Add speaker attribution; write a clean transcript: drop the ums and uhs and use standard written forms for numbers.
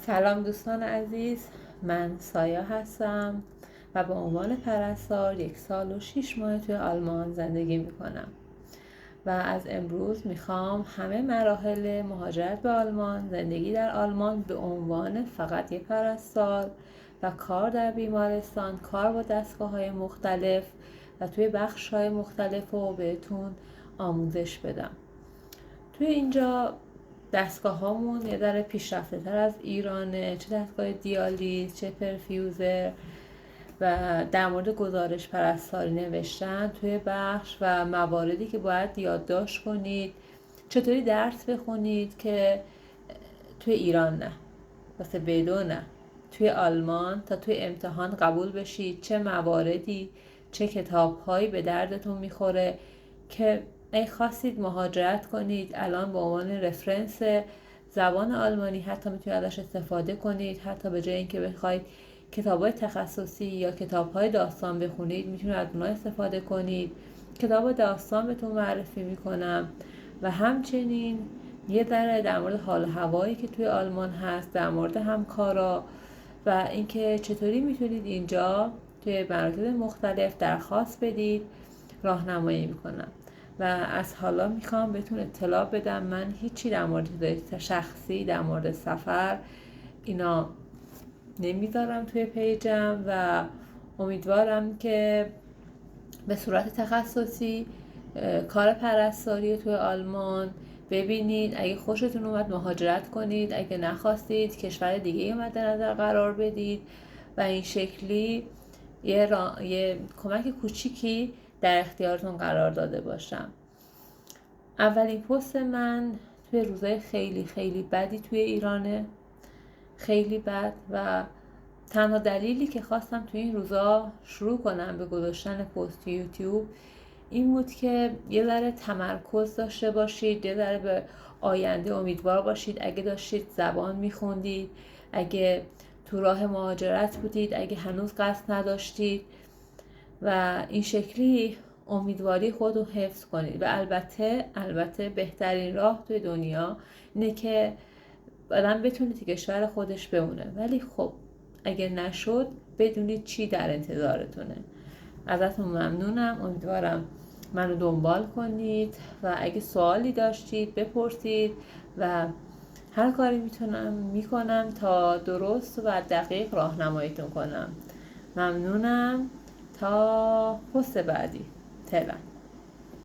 Speaker 1: سلام دوستان عزیز، من سایه هستم و به عنوان پرستار 1 سال و 6 ماه توی آلمان زندگی میکنم و از امروز میخوام همه مراحل مهاجرت به آلمان، زندگی در آلمان به عنوان فقط یک پرستار و کار در بیمارستان، کار با دستگاه‌های مختلف و توی بخش‌های مختلف رو بهتون آموزش بدم. توی اینجا دستگاه هامون یه ذره پیشرفته تر از ایرانه، چه دستگاه دیالیز چه پرفیوزر، و در مورد گزارش پرستاری نوشتن توی بخش و مواردی که باید یادداشت کنید، چطوری درس بخونید که توی ایران نه، واسه بدو نه، توی آلمان تا توی امتحان قبول بشید، چه مواردی چه کتاب‌هایی به دردتون میخوره که ای خواستید مهاجرت کنید الان به عنوان رفرنس زبان آلمانی حتی میتونید ازش استفاده کنید. حتی به جای اینکه بخواید کتاب‌های تخصصی یا کتاب‌های داستان بخونید میتونید از اونها استفاده کنید. کتاب داستان بهتون معرفی میکنم و همچنین یه ذره در مورد حال و هوایی که توی آلمان هست، در مورد همکارا و اینکه چطوری میتونید اینجا توی مراکز مختلف درخواست بدید راهنمایی میکنم. و از حالا میخوام بهتون اطلاع بدم من هیچی در مورد شخصی، در مورد سفر اینا نمیذارم توی پیجم و امیدوارم که به صورت تخصصی کار پرستاری توی آلمان ببینید. اگه خوشتون اومد مهاجرت کنید، اگه نخواستید کشور دیگه مد نظر قرار بدید و این شکلی یه کمک کوچیکی در اختیارتون قرار داده باشم. اولین پست من توی روزای خیلی خیلی بدی توی ایرانه، خیلی بد، و تنها دلیلی که خواستم توی این روزا شروع کنم به گذاشتن پست یوتیوب این بود که یه ذره تمرکز داشته باشید، یه ذره به آینده امیدوار باشید. اگه داشتید زبان میخوندید، اگه تو راه مهاجرت بودید، اگه هنوز قصد نداشتید و این شکلی امیدواری خود رو حفظ کنید. و البته بهترین راه توی دنیا اینه که آدم بتونه تو کشور خودش بمونه، ولی خب اگه نشد بدونید چی در انتظارتونه. ازتون ممنونم، امیدوارم منو دنبال کنید و اگه سوالی داشتید بپرسید و هر کاری میکنم تا درست و دقیق راهنماییتون کنم. ممنونم، تا پست بعدی. تلم.